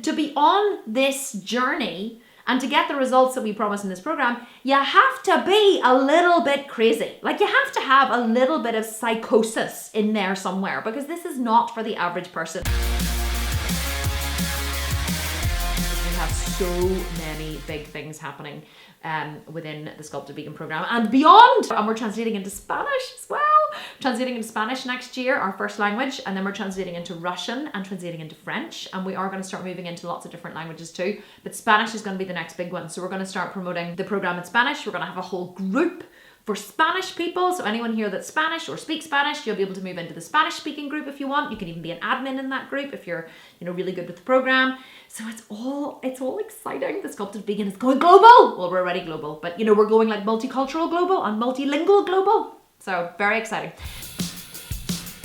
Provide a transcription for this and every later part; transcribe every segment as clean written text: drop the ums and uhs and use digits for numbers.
to be on this journey and to get the results that we promise in this program, you have to be a little bit crazy. Like, you have to have a little bit of psychosis in there somewhere, because this is not for the average person. We have so many big things happening within the Sculpted Vegan program and beyond. And we're translating into Spanish as well. Translating into Spanish next year, our first language, and then we're translating into Russian and translating into French, and we are going to start moving into lots of different languages too, but Spanish is going to be the next big one. So we're going to start promoting the program in Spanish. We're going to have a whole group for Spanish people, so anyone here that's Spanish or speaks Spanish, you'll be able to move into the Spanish speaking group if you want. You can even be an admin in that group if you're, really good with the program. So it's all exciting. The Sculpted Vegan is going global. Well, we're already global, but we're going like multicultural global and multilingual global. So very exciting.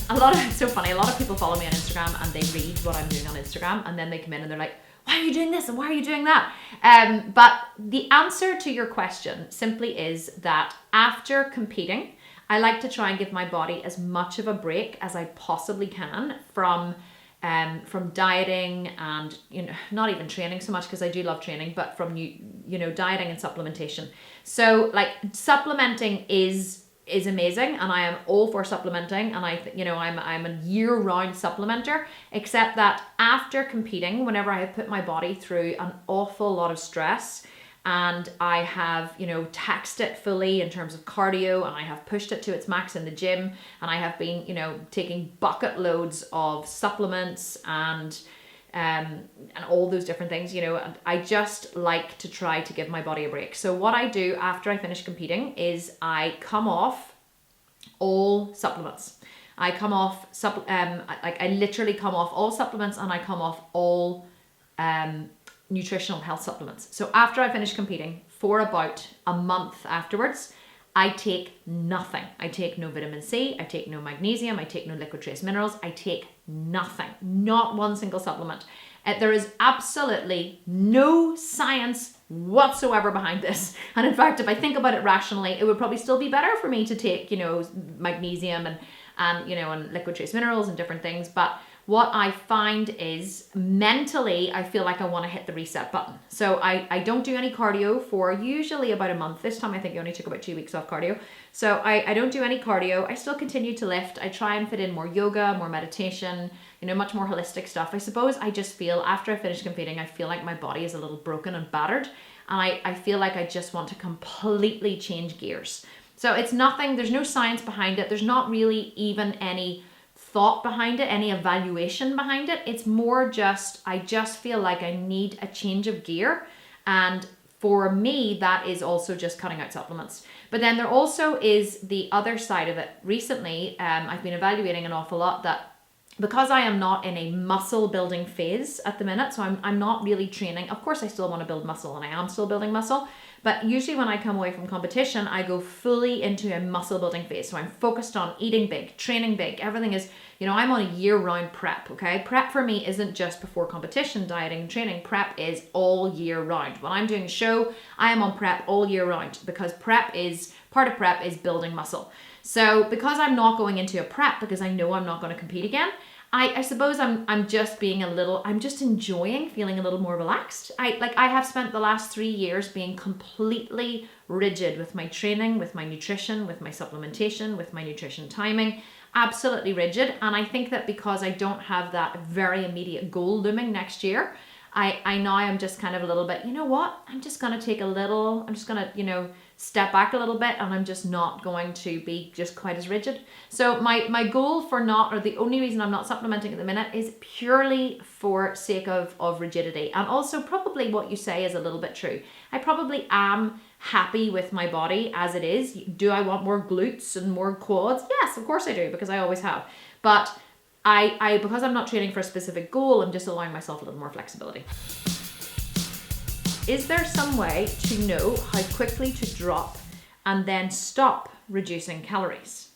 It's so funny. A lot of people follow me on Instagram and they read what I'm doing on Instagram, and then they come in and they're like, why are you doing this and why are you doing that? But the answer to your question simply is that after competing, I like to try and give my body as much of a break as I possibly can from dieting and, not even training so much, because I do love training, but from, dieting and supplementation. So like, supplementing is amazing, and I am all for supplementing, and I'm a year-round supplementer, except that after competing, whenever I have put my body through an awful lot of stress, and I have, taxed it fully in terms of cardio, and I have pushed it to its max in the gym, and I have been, taking bucket loads of supplements and all those different things, and I just like to try to give my body a break. So what I do after I finish competing is I come off all supplements. I come off, I literally come off all supplements, and I come off all nutritional health supplements. So after I finish competing, for about a month afterwards, I take nothing. I take no vitamin C, I take no magnesium, I take no liquid trace minerals, I take nothing, not one single supplement. There is absolutely no science whatsoever behind this. And in fact, if I think about it rationally, it would probably still be better for me to take, magnesium and liquid trace minerals and different things. But what I find is mentally, I feel like I want to hit the reset button. So I don't do any cardio for usually about a month. This time I think I only took about 2 weeks off cardio. So I don't do any cardio. I still continue to lift. I try and fit in more yoga, more meditation, much more holistic stuff. I suppose I just feel after I finish competing, I feel like my body is a little broken and battered. And I feel like I just want to completely change gears. So it's nothing, there's no science behind it. There's not really even any thought behind it, any evaluation behind it. It's more just, I just feel like I need a change of gear. And for me, that is also just cutting out supplements. But then there also is the other side of it. Recently, I've been evaluating an awful lot that because I am not in a muscle building phase at the minute, so I'm not really training. Of course, I still want to build muscle, and I am still building muscle. But usually when I come away from competition, I go fully into a muscle building phase. So I'm focused on eating big, training big. Everything is, I'm on a year-round prep, okay? Prep for me isn't just before competition, dieting and training. Prep is all year round. When I'm doing a show, I am on prep all year round, because part of prep is building muscle. So because I'm not going into a prep, because I know I'm not going to compete again, I suppose I'm just I'm just enjoying feeling a little more relaxed. I have spent the last 3 years being completely rigid with my training, with my nutrition, with my supplementation, with my nutrition timing, absolutely rigid. And I think that because I don't have that very immediate goal looming next year, I now am just kind of a little bit, I'm just going to step back a little bit, and I'm just not going to be just quite as rigid. So my goal the only reason I'm not supplementing at the minute is purely for sake of rigidity. And also probably what you say is a little bit true. I probably am happy with my body as it is. Do I want more glutes and more quads? Yes, of course I do, because I always have. But I because I'm not training for a specific goal, I'm just allowing myself a little more flexibility. Is there some way to know how quickly to drop and then stop reducing calories?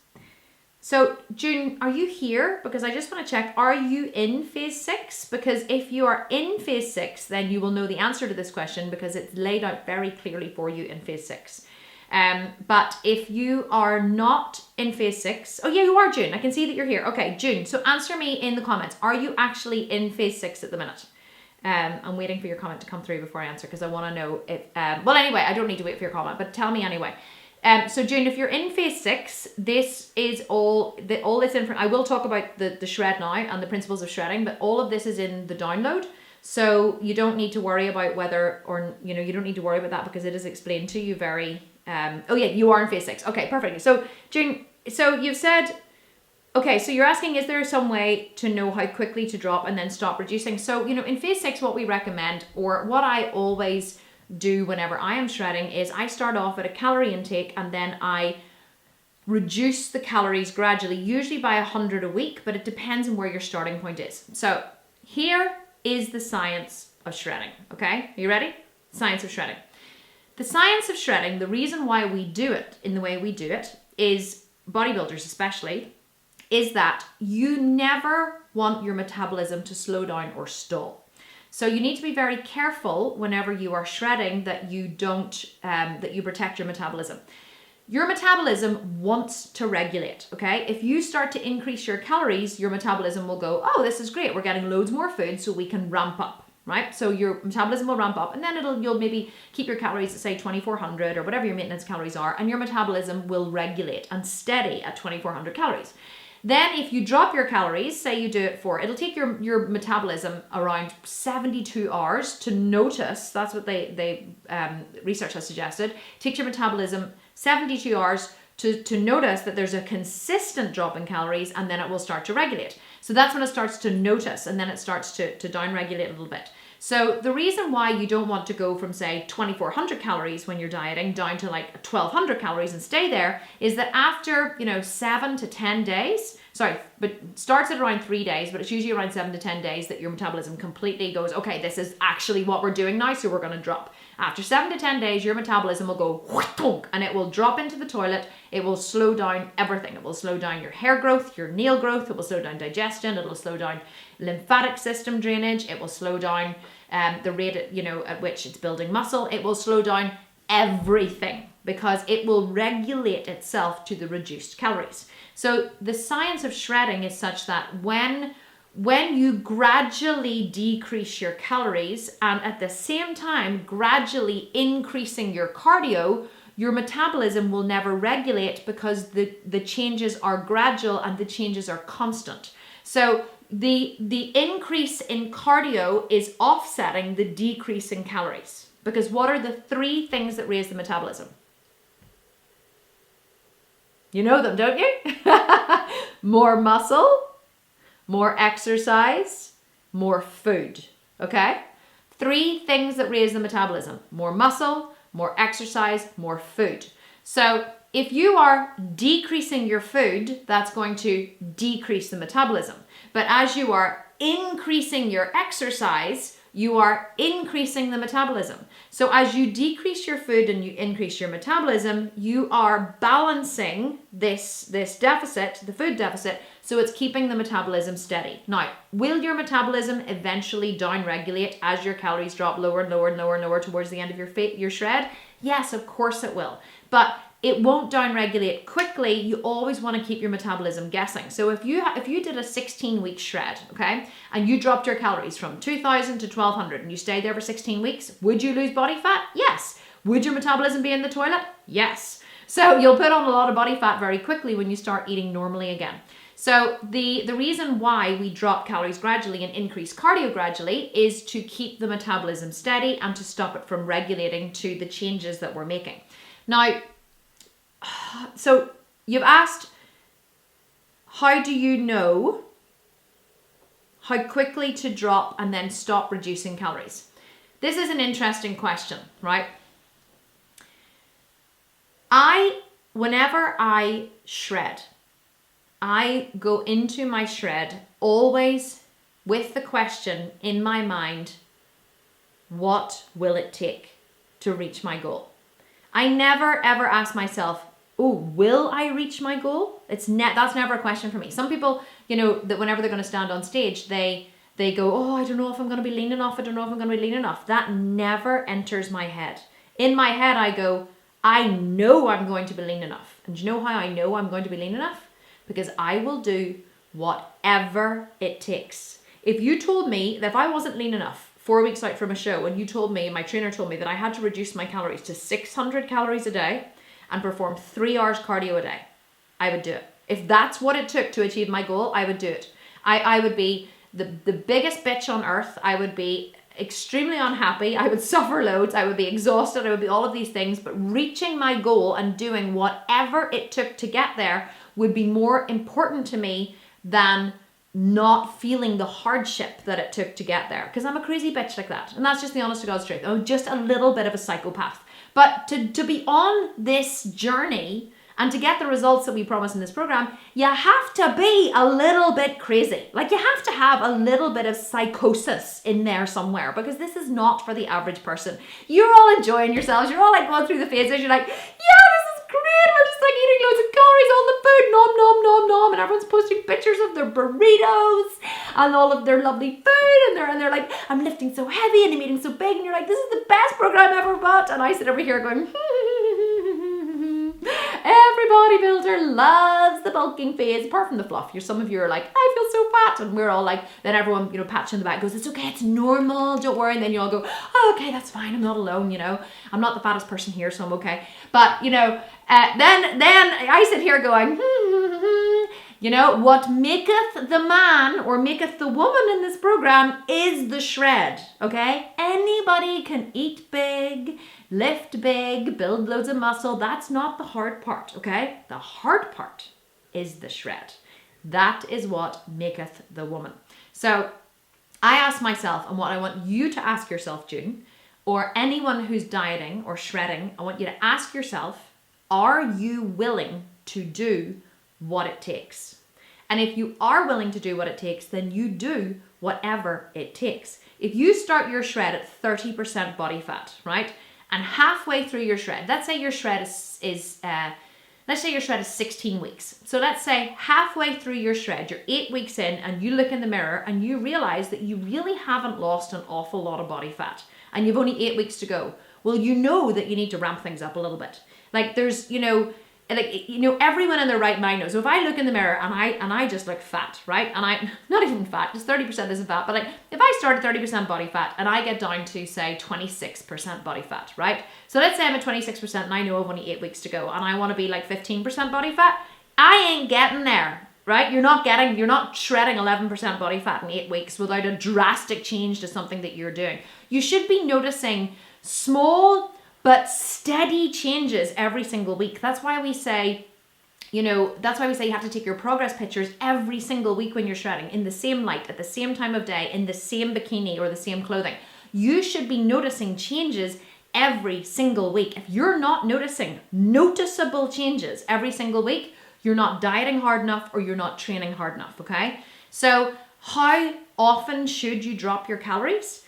So June, are you here? Because I just want to check, are you in phase 6? Because if you are in phase 6, then you will know the answer to this question, because it's laid out very clearly for you in phase 6. But if you are not in phase 6, oh yeah, you are, June. I can see that you're here. Okay, June. So answer me in the comments. Are you actually in phase 6 at the minute? I'm waiting for your comment to come through before I answer because I want to know if, well, anyway, I don't need to wait for your comment, but tell me anyway. So June, if you're in phase 6, this is all this information. I will talk about the shred now and the principles of shredding, but all of this is in the download. So you don't need to worry about whether, or, you know, you don't need to worry about that because it is explained to you very, oh yeah, you are in phase 6. Okay, perfect. So June, so you've said, okay, so you're asking, is there some way to know how quickly to drop and then stop reducing? So, you know, in phase 6, what we recommend, or what I always do whenever I am shredding, is I start off at a calorie intake and then I reduce the calories gradually, usually by 100 a week, but it depends on where your starting point is. So here is the science of shredding, okay? Are you ready? Science of shredding. The science of shredding, the reason why we do it in the way we do it is, bodybuilders especially, is that you never want your metabolism to slow down or stall. So you need to be very careful whenever you are shredding that you don't, that you protect your metabolism. Your metabolism wants to regulate, okay? If you start to increase your calories, your metabolism will go, oh, this is great. We're getting loads more food so we can ramp up, right? So your metabolism will ramp up and then you'll maybe keep your calories at say 2,400 or whatever your maintenance calories are, and your metabolism will regulate and steady at 2,400 calories. Then if you drop your calories, say you do it for, it'll take your metabolism around 72 hours to notice, that's what they research has suggested, takes your metabolism 72 hours to notice that there's a consistent drop in calories, and then it will start to regulate. So that's when it starts to notice, and then it starts to down-regulate a little bit. So the reason why you don't want to go from say 2,400 calories when you're dieting down to like 1,200 calories and stay there is that after, you know, 7 to 10 days, but it starts at around 3 days, but it's usually around 7 to 10 days that your metabolism completely goes, okay, this is actually what we're doing now, so we're going to drop. After 7 to 10 days, your metabolism will go and it will drop into the toilet. It will slow down everything. It will slow down your hair growth, your nail growth. It will slow down digestion. It will slow down lymphatic system drainage. It will slow down the rate at which it's building muscle. It will slow down everything because it will regulate itself to the reduced calories. So the science of shredding is such that when you gradually decrease your calories and at the same time gradually increasing your cardio, your metabolism will never regulate because the changes are gradual and the changes are constant. So the increase in cardio is offsetting the decrease in calories. Because what are the 3 things that raise the metabolism? You know them, don't you? More muscle, more exercise, more food, okay? 3 things that raise the metabolism: more muscle, more exercise, more food. So if you are decreasing your food, that's going to decrease the metabolism. But as you are increasing your exercise, you are increasing the metabolism. So as you decrease your food and you increase your metabolism, you are balancing this deficit, the food deficit, so it's keeping the metabolism steady. Now, will your metabolism eventually down-regulate as your calories drop lower and lower and lower and lower towards the end of your shred? Yes, of course it will. But it won't down-regulate quickly. You always want to keep your metabolism guessing. So if you did a 16-week shred, okay, and you dropped your calories from 2,000 to 1,200 and you stayed there for 16 weeks, would you lose body fat? Yes. Would your metabolism be in the toilet? Yes. So you'll put on a lot of body fat very quickly when you start eating normally again. So the reason why we drop calories gradually and increase cardio gradually is to keep the metabolism steady and to stop it from regulating to the changes that we're making. Now, so you've asked, how do you know how quickly to drop and then stop reducing calories? This is an interesting question, right? Whenever I shred, I go into my shred always with the question in my mind, what will it take to reach my goal? I never ever ask myself, oh, will I reach my goal? That's never a question for me. Some people, that whenever they're going to stand on stage, they go, oh, I don't know if I'm going to be lean enough. I don't know if I'm going to be lean enough. That never enters my head. In my head, I go, I know I'm going to be lean enough. And do you know how I know I'm going to be lean enough? Because I will do whatever it takes. If you told me that if I wasn't lean enough 4 weeks out from a show and you told me, my trainer told me that I had to reduce my calories to 600 calories a day and perform 3 hours cardio a day, I would do it. If that's what it took to achieve my goal, I would do it. I would be the biggest bitch on earth. I would be extremely unhappy. I would suffer loads. I would be exhausted. I would be all of these things. But reaching my goal and doing whatever it took to get there would be more important to me than not feeling the hardship that it took to get there. Because I'm a crazy bitch like that. And that's just the honest to God's truth. I'm just a little bit of a psychopath. But to be on this journey and to get the results that we promise in this program, you have to be a little bit crazy. Like, you have to have a little bit of psychosis in there somewhere, because this is not for the average person. You're all enjoying yourselves. You're all like going through the phases. You're like, yeah, this is great. We're just like eating loads of calories, all the food, nom, nom, nom, nom. And everyone's posting pictures of their burritos and all of their lovely food. And they're like, I'm lifting so heavy and I'm eating so big. And you're like, this is the best program ever bought. And I sit over here going, every bodybuilder loves the bulking phase, apart from the fluff. Some of you are like, I feel so fat. And we're all like, then everyone, patch in the back goes, it's okay, it's normal, don't worry. And then you all go, oh, okay, that's fine. I'm not alone, I'm not the fattest person here, so I'm okay. But, then I sit here going, what maketh the man or maketh the woman in this program is the shred, okay? Anybody can eat big, lift big, build loads of muscle. That's not the hard part, okay? The hard part is the shred. That is what maketh the woman. So I ask myself, and what I want you to ask yourself, June, or anyone who's dieting or shredding, I want you to ask yourself, are you willing to do what it takes? And if you are willing to do what it takes, then you do whatever it takes. If you start your shred at 30% body fat, right? And halfway through your shred, let's say your shred is 16 weeks. So let's say halfway through your shred, you're 8 weeks in, and you look in the mirror and you realize that you really haven't lost an awful lot of body fat, and you've only 8 weeks to go. Well, you know that you need to ramp things up a little bit. Like, there's, everyone in their right mind knows. So if I look in the mirror and I just look fat, right? And I'm not even fat, just 30% isn't fat. But like, if I start at 30% body fat and I get down to, say, 26% body fat, right? So let's say I'm at 26% and I know I've only 8 weeks to go and I want to be like 15% body fat. I ain't getting there, right? You're not shredding 11% body fat in 8 weeks without a drastic change to something that you're doing. You should be noticing small but steady changes every single week. That's why we say, you have to take your progress pictures every single week when you're shredding, in the same light, at the same time of day, in the same bikini or the same clothing. You should be noticing changes every single week. If you're not noticing noticeable changes every single week, you're not dieting hard enough or you're not training hard enough, okay? So how often should you drop your calories?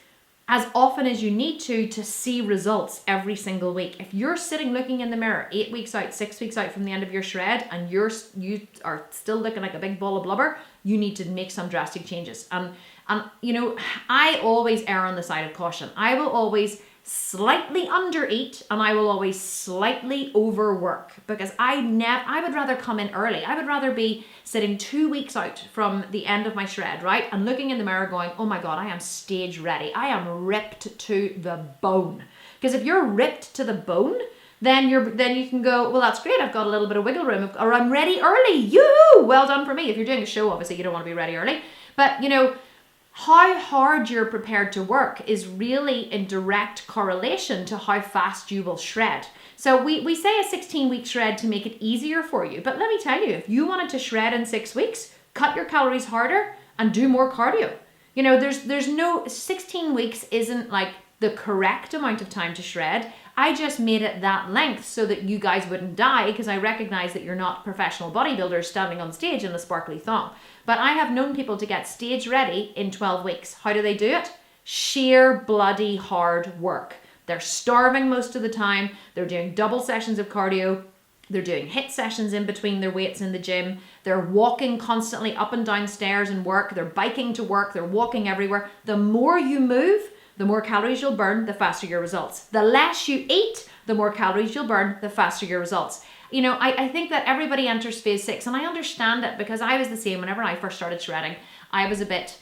As often as you need to see results every single week. If you're sitting looking in the mirror 8 weeks out, 6 weeks out from the end of your shred, and you are still looking like a big ball of blubber, you need to make some drastic changes. And I always err on the side of caution. I will always slightly undereat and I will always slightly overwork, because I would rather come in early. I would rather be sitting 2 weeks out from the end of my shred, right? And looking in the mirror going, oh my God, I am stage ready. I am ripped to the bone. Because if you're ripped to the bone, then you can go, well, that's great. I've got a little bit of wiggle room, or I'm ready early. Yoo-hoo! Well done for me. If you're doing a show, obviously you don't want to be ready early. But how hard you're prepared to work is really in direct correlation to how fast you will shred. So we say a 16-week shred to make it easier for you. But let me tell you, if you wanted to shred in 6 weeks, cut your calories harder and do more cardio. There's no 16 weeks isn't like the correct amount of time to shred. I just made it that length so that you guys wouldn't die, because I recognize that you're not professional bodybuilders standing on stage in a sparkly thong. But I have known people to get stage ready in 12 weeks. How do they do it? Sheer bloody hard work. They're starving most of the time. They're doing double sessions of cardio. They're doing HIIT sessions in between their weights in the gym. They're walking constantly up and down stairs and work. They're biking to work. They're walking everywhere. The more you move, the more calories you'll burn, the faster your results. The less you eat, the more calories you'll burn, the faster your results. I think that everybody enters phase 6, and I understand it, because I was the same whenever I first started shredding. I was a bit,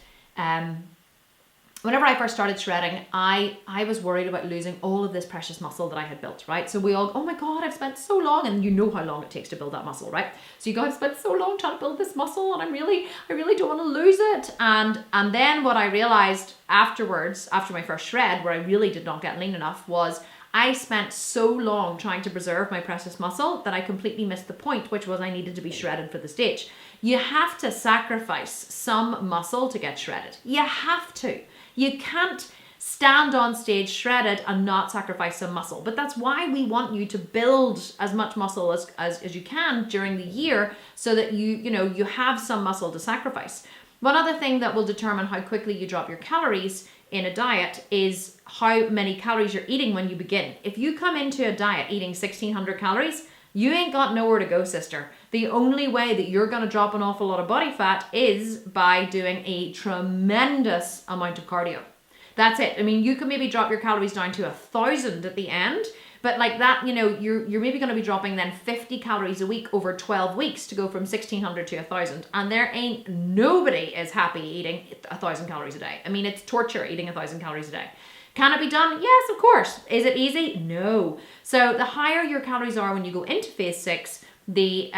whenever I first started shredding, I was worried about losing all of this precious muscle that I had built, right? So we all, oh my God, I've spent so long, and you know how long it takes to build that muscle, right? So you go, I've spent so long trying to build this muscle, and I really don't want to lose it. And then what I realized afterwards, after my first shred, where I really did not get lean enough, was I spent so long trying to preserve my precious muscle that I completely missed the point, which was I needed to be shredded for the stage. You have to sacrifice some muscle to get shredded. You have to. You can't stand on stage shredded and not sacrifice some muscle. But that's why we want you to build as much muscle as you can during the year, so that you have some muscle to sacrifice. One other thing that will determine how quickly you drop your calories in a diet is how many calories you're eating when you begin. If you come into a diet eating 1,600 calories, you ain't got nowhere to go, sister. The only way that you're going to drop an awful lot of body fat is by doing a tremendous amount of cardio. That's it. I mean, you can maybe drop your calories down to 1,000 at the end, but like that, you're maybe going to be dropping then 50 calories a week over 12 weeks to go from 1,600 to 1,000. And there ain't nobody is happy eating 1,000 calories a day. I mean, it's torture eating 1,000 calories a day. Can it be done? Yes, of course. Is it easy? No. So the higher your calories are when you go into phase 6, the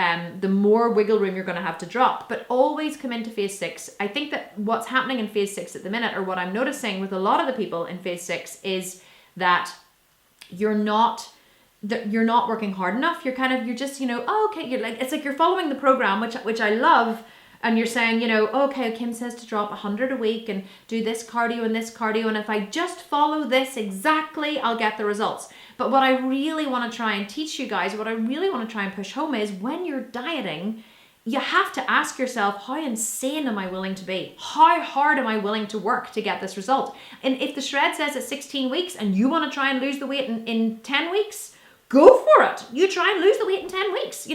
more wiggle room you're going to have to drop. But always come into phase 6. I think that what's happening in phase 6 at the minute, or what I'm noticing with a lot of the people in phase 6, is that you're not working hard enough. You're just, oh, okay, it's like you're following the program, which I love. And you're saying, okay, Kim says to drop 100 a week and do this cardio, and if I just follow this exactly, I'll get the results. But what I really want to try and teach you guys, what I really want to try and push home is, when you're dieting, you have to ask yourself, how insane am I willing to be? How hard am I willing to work to get this result? And if the shred says it's 16 weeks and you want to try and lose the weight in 10 weeks, go for it. You try and lose the weight in 10 weeks.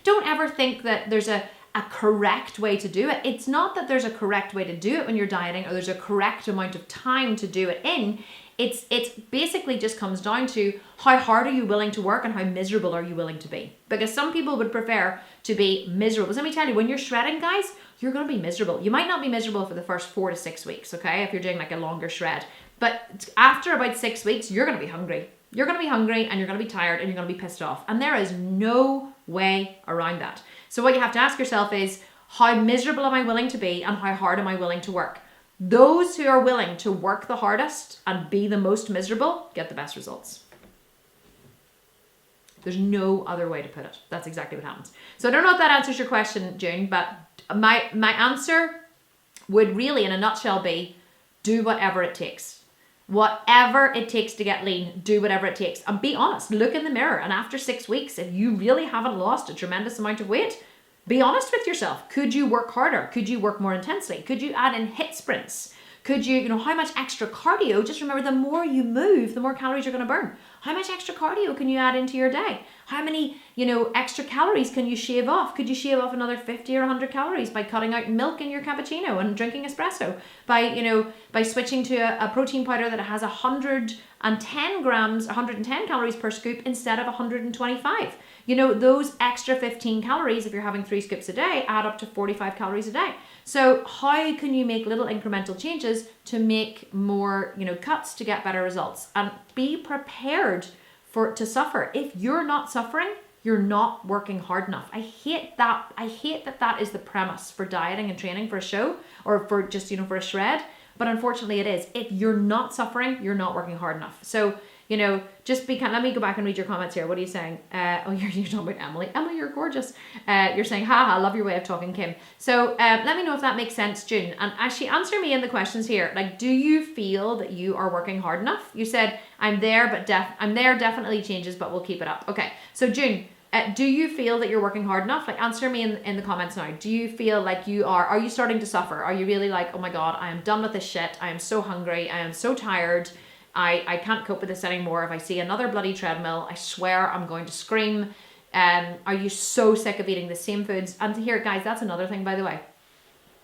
Don't ever think that there's a correct way to do it. It's not that there's a correct way to do it when you're dieting, or there's a correct amount of time to do it in. It's basically just comes down to how hard are you willing to work and how miserable are you willing to be. Because some people would prefer to be miserable. But let me tell you, when you're shredding, guys, you're going to be miserable. You might not be miserable for the first 4 to 6 weeks, okay, if you're doing like a longer shred. But after about 6 weeks, you're going to be hungry. You're going to be hungry, and you're going to be tired, and you're going to be pissed off. And there is no way around that. So what you have to ask yourself is, how miserable am I willing to be, and how hard am I willing to work? Those who are willing to work the hardest and be the most miserable get the best results. There's no other way to put it. That's exactly what happens. So I don't know if that answers your question, June, but my answer would really, in a nutshell, be do whatever it takes. Whatever it takes to get lean, do whatever it takes. And be honest, look in the mirror. And after 6 weeks, if you really haven't lost a tremendous amount of weight, be honest with yourself. Could you work harder? Could you work more intensely? Could you add in HIIT sprints? Could you, how much extra cardio? Just remember, the more you move, the more calories you're going to burn. How much extra cardio can you add into your day? How many, extra calories can you shave off? Could you shave off another 50 or 100 calories by cutting out milk in your cappuccino and drinking espresso? By switching to a protein powder that has 110 calories per scoop instead of 125. Those extra 15 calories, if you're having 3 scoops a day, add up to 45 calories a day. So how can you make little incremental changes to make more, cuts to get better results? And be prepared to suffer. If you're not suffering, you're not working hard enough. I hate that. I hate that is the premise for dieting and training for a show, or for just, for a shred. But unfortunately it is. If you're not suffering, you're not working hard enough. So, just let me go back and read your comments here. What are you saying? You're talking about Emily. Emily, you're gorgeous. You're saying, haha, love your way of talking, Kim. So let me know if that makes sense, June. And actually answer me in the questions here. Like, do you feel that you are working hard enough? You said, I'm there, definitely changes, but we'll keep it up. Okay. So June, do you feel that you're working hard enough? Like, answer me in the comments now. Do you feel like are you starting to suffer? Are you really like, oh my God, I am done with this shit. I am so hungry. I am so tired. I can't cope with this anymore. If I see another bloody treadmill, I swear I'm going to scream. Are you so sick of eating the same foods? And here, guys, that's another thing, by the way.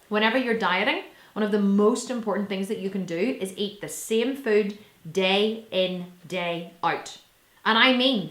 Whenever you're dieting, one of the most important things that you can do is eat the same food day in, day out. And I mean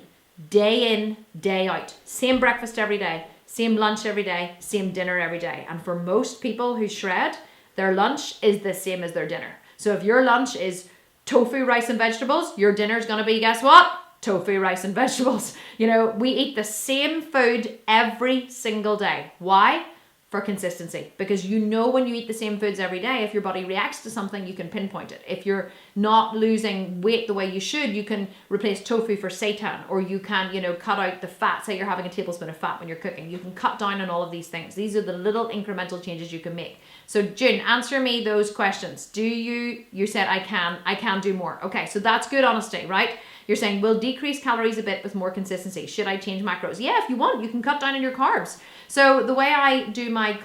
day in, day out. Same breakfast every day, same lunch every day, same dinner every day. And for most people who shred, their lunch is the same as their dinner. So if your lunch is tofu, rice and vegetables, your dinner's going to be, guess what? Tofu, rice and vegetables. You know, we eat the same food every single day. Why? For consistency. Because you know when you eat the same foods every day, if your body reacts to something, you can pinpoint it. If you're not losing weight the way you should, you can replace tofu for seitan, or you can, you know, cut out the fat. Say you're having a tablespoon of fat when you're cooking. You can cut down on all of these things. These are the little incremental changes you can make. So June, answer me those questions. You said I can do more. Okay, so that's good honesty, right? You're saying we'll decrease calories a bit with more consistency. Should I change macros? Yeah, if you want, you can cut down on your carbs. So the way I do my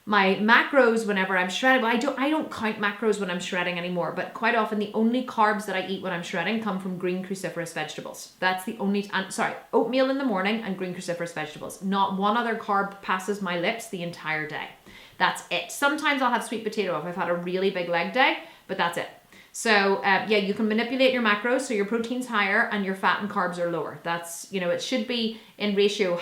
my macros whenever I'm shredding, well, I don't count macros when I'm shredding anymore, but quite often the only carbs that I eat when I'm shredding come from green cruciferous vegetables. That's the only, oatmeal in the morning and green cruciferous vegetables. Not one other carb passes my lips the entire day. That's it. Sometimes I'll have sweet potato if I've had a really big leg day, but that's it. So yeah, you can manipulate your macros so your protein's higher and your fat and carbs are lower. That's, you know, it should be in ratio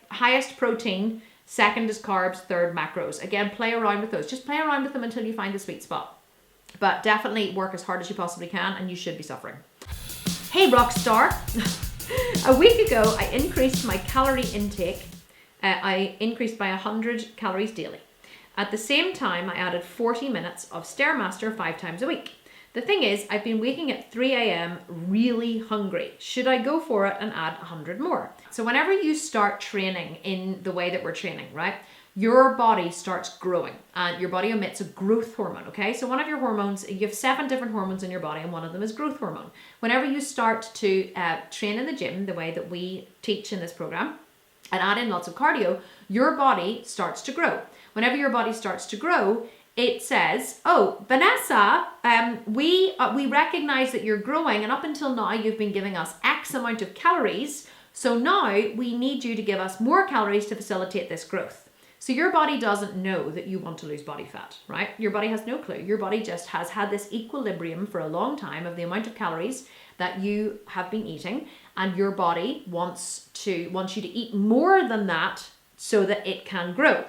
highest protein, second is carbs, third macros. Again, play around with those. Just play around with them until you find the sweet spot. But definitely work as hard as you possibly can and you should be suffering. Hey, rock star. A week ago, I increased my calorie intake. I increased by 100 calories daily. At the same time, I added 40 minutes of Stairmaster 5 times a week. The thing is, I've been waking at 3 a.m. really hungry. Should I go for it and add 100 more? So whenever you start training in the way that we're training, right, your body starts growing and your body emits a growth hormone, okay? So one of your hormones, you have 7 different hormones in your body and one of them is growth hormone. Whenever you start to train in the gym the way that we teach in this program and add in lots of cardio, your body starts to grow. Whenever your body starts to grow, it says, oh, Vanessa, we recognize that you're growing and up until now you've been giving us X amount of calories. So now we need you to give us more calories to facilitate this growth. So your body doesn't know that you want to lose body fat, right? Your body has no clue. Your body just has had this equilibrium for a long time of the amount of calories that you have been eating. And your body wants you to eat more than that so that it can grow.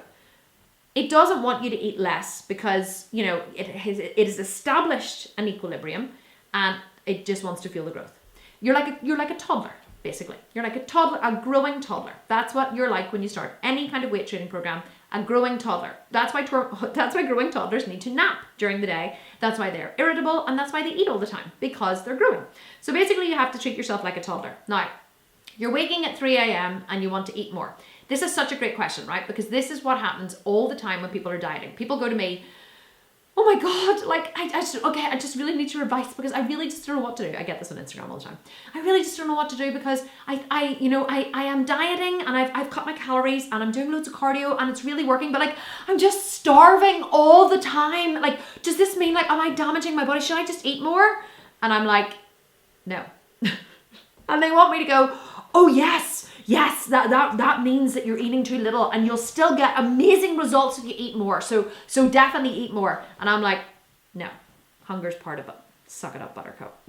It doesn't want you to eat less because, you know, it has established an equilibrium and it just wants to feel the growth. You're like a toddler, basically. You're like a toddler, a growing toddler. That's what you're like when you start any kind of weight training program, a growing toddler. That's why growing toddlers need to nap during the day. That's why they're irritable and that's why they eat all the time, because they're growing. So basically you have to treat yourself like a toddler. Now, you're waking at 3 a.m. and you want to eat more. This is such a great question, right? Because this is what happens all the time when people are dieting. People go to me, oh my God, like, I just really need your advice because I really just don't know what to do. I get this on Instagram all the time. I really just don't know what to do because I am dieting and I've cut my calories and I'm doing loads of cardio and it's really working, but like, I'm just starving all the time. Like, does this mean like, am I damaging my body? Should I just eat more? And I'm like, no. And they want me to go, oh yes, that means that you're eating too little and you'll still get amazing results if you eat more. So definitely eat more. And I'm like, no, hunger's part of it. Suck it up, buttercup.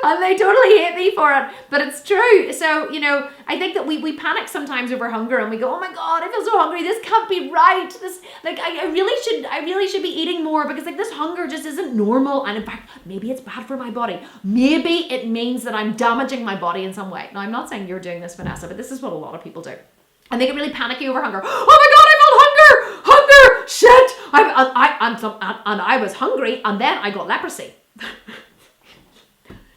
And they totally hate me for it, but it's true. So, you know, I think that we panic sometimes over hunger and we go, oh my God, I feel so hungry. This can't be right. This, like, I really should be eating more because like this hunger just isn't normal. And in fact, maybe it's bad for my body. Maybe it means that I'm damaging my body in some way. Now, I'm not saying you're doing this, Vanessa, but this is what a lot of people do. And they get really panicky over hunger. Oh my God, I felt hunger, shit. And I was hungry and then I got leprosy.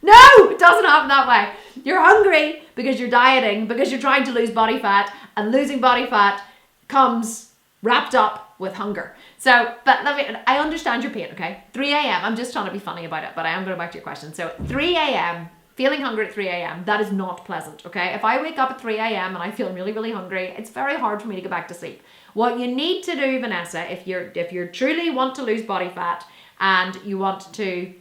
No, it doesn't happen that way. You're hungry because you're dieting, because you're trying to lose body fat, and losing body fat comes wrapped up with hunger. So, but I understand your pain, okay? 3 a.m., I'm just trying to be funny about it, but I am going back to your question. So 3 a.m., feeling hungry at 3 a.m., that is not pleasant, okay? If I wake up at 3 a.m. and I feel really, really hungry, it's very hard for me to go back to sleep. What you need to do, Vanessa, if you truly want to lose body fat and you want to,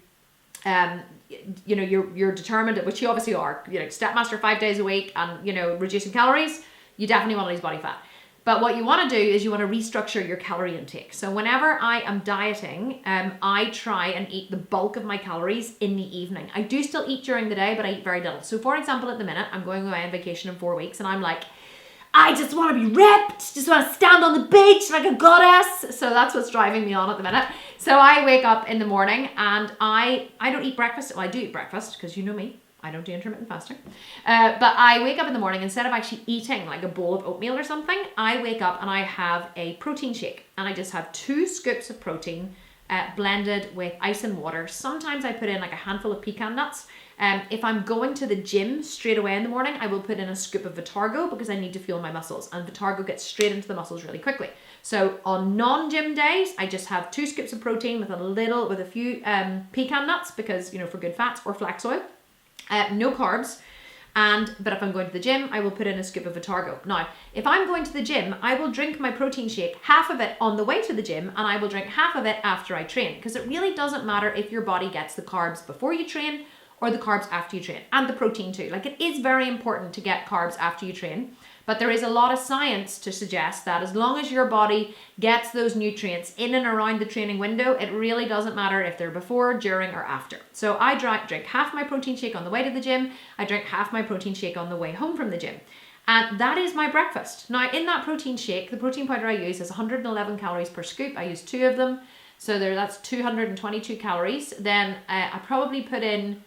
you know, you're determined, which you obviously are, you know, Stepmaster 5 days a week and, you know, reducing calories, you definitely want to lose body fat. But what you want to do is you want to restructure your calorie intake. So whenever I am dieting, I try and eat the bulk of my calories in the evening. I do still eat during the day, but I eat very little. So for example, at the minute, I'm going away on vacation in 4 weeks and I'm like, I just want to be ripped, just want to stand on the beach like a goddess. So that's what's driving me on at the minute. So I wake up in the morning and I don't eat breakfast. Well, I do eat breakfast because you know me. I don't do intermittent fasting. But I wake up in the morning, instead of actually eating like a bowl of oatmeal or something, I wake up and I have a protein shake. And I just have 2 scoops of protein blended with ice and water. Sometimes I put in like a handful of pecan nuts. If I'm going to the gym straight away in the morning, I will put in a scoop of Vitargo because I need to fuel my muscles. And Vitargo gets straight into the muscles really quickly. So on non-gym days, I just have 2 scoops of protein with a few pecan nuts because, you know, for good fats, or flax oil. No carbs. But if I'm going to the gym, I will put in a scoop of Vitargo. Now, if I'm going to the gym, I will drink my protein shake, half of it on the way to the gym, and I will drink half of it after I train. Because it really doesn't matter if your body gets the carbs before you train or the carbs after you train, and the protein too. Like, it is very important to get carbs after you train. But there is a lot of science to suggest that as long as your body gets those nutrients in and around the training window, it really doesn't matter if they're before, during, or after. So I drink half my protein shake on the way to the gym. I drink half my protein shake on the way home from the gym. And that is my breakfast. Now, in that protein shake, the protein powder I use is 111 calories per scoop. I use 2 of them. So that's 222 calories. Then I probably put in